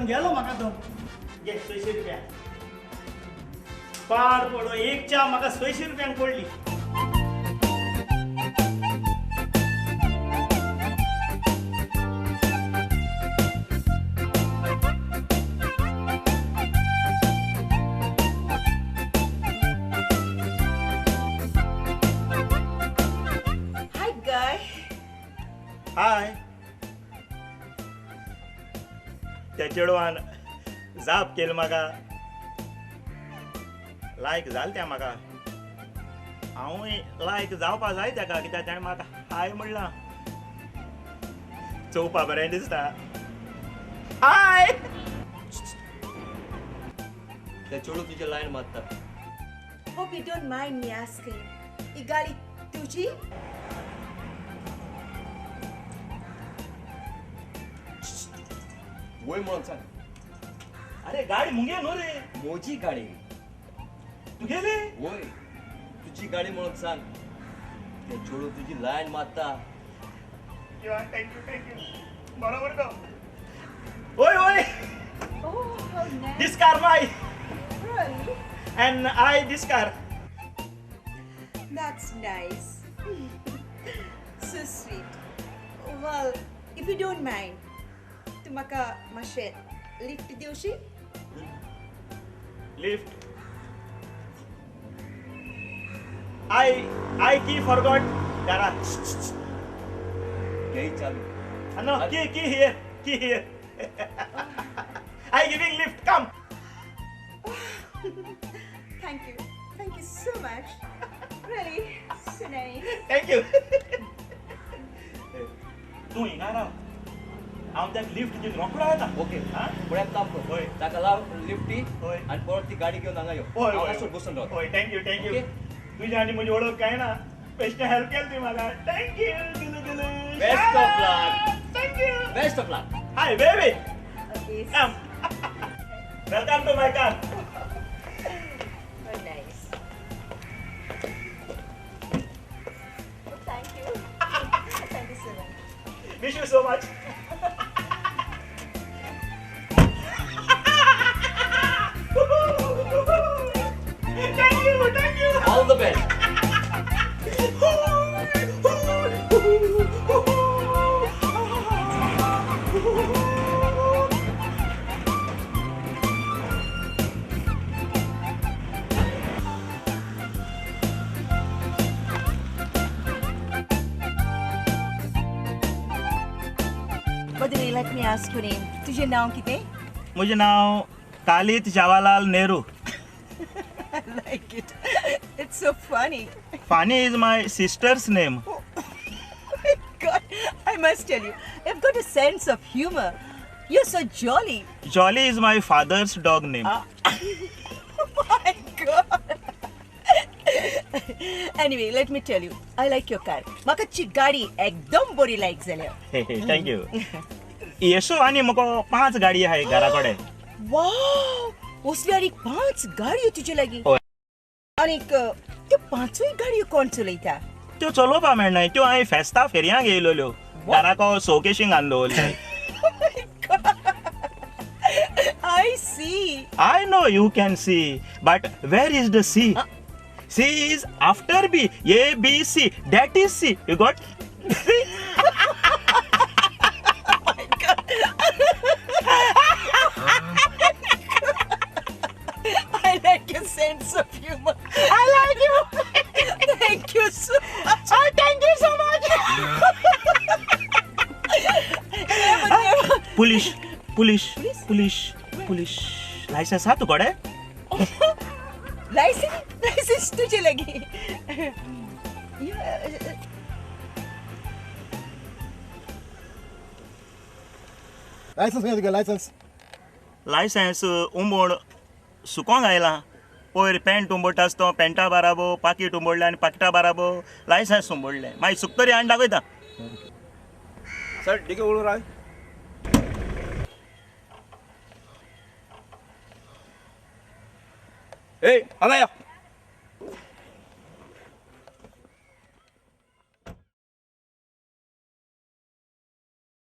पण गेलो म्हाका तो घे 600 रुपया पाड पडो एक च्या म्हाका 600 रुपयांक पडली Hi, guy. हाय त्या चेडवान जाप केली म्हाका लायक जाल त्या म्हाका हांवूय लायक जावपा जाय तेका कित्याक ताणें म्हाका हाय म्हणलां चोवपा बरें दिसता हाय त्या चेडू तुझे लायन मारता Hope you don't mind me asking. ही गाडी तुझी? वय म्हणून सांग अरे गाडी मुंगे न्हू रे मोजी गाडी तू गेले वय तुझी गाडी म्हणून सांग त्या चेडू तुझी लायन मारता थँक्यू बरोबर गो ओय ओय Oh, how nice. This car my Really? And I this car That's nice. So sweet. Well, if you don't mind, तू म्हाका मातशें लिफ्ट दिवशी? Lift I key forgot garage काही चालू no key here I giving lift come Thank you so much. Really, so nice. thank you तू हिंगा राव हांव त्याक lift दिवन रोखडो येता okay हा पुढे एक काम कर होय. ताका लाव लिफ्टी होय. आणि परत ती गाडी घेऊन हांगा यो होय हांव होय मातसो बसून रावता होय थँक्यू थँक्यू ओके? तुझी आणि म्हजी ओळख काय ना बेश्टें हेल्प केली ती म्हाका थँक्यू दिले Best of luck. Thank you best of luck hi baby Okay. come welcome to my car Oh, nice. Thank you. Thank you so much. wish you so much thank you all the best By the way, let me ask your name. तुझे नाव किती? मुझे नाव कालित Jawaharlal Nehru I like it. It's so funny. Fani is my sister's name. Oh my God, I must tell you, you've got a sense of humor. You're so jolly. Jolly is my father's dog name. Oh my God. Anyway, let me tell you, I like your car. म्हाका ची गाडी एकदम बरी लायक जाल्या. Thank you. Yesso आणि मको 5 गाडी आहे घराकडे. Wow! असली 5 गाडयो तुजे लागी. होय. आणि त्यो 5य गाडयो कोण चलयता? त्यो चलोवपा मेळनाय त्यो हांवें फेस्ता फेरयांक येयलोल्यो घराको शोकेशींग हाडून दवरल्यो. I see. I know you can see, but where is the C? C is after B. A, B, C. That is C. You got? I like your sense of humor. I like you. Thank you so much. Oh, thank you so much. Police. License हा तुकडे? Licence तुझे लागी. Licence काय तुका licence licence उमोड सुकोंक आयला पयर pant उमोडटा आसतो पॅन्टा बाराबो पाकीट उमोडलें आनी पाकिटा बाराबो लायसन्स उमोडलें मागीर सुकतरी हाडून दाखयता सर डिगे उडून राव ए हांगा या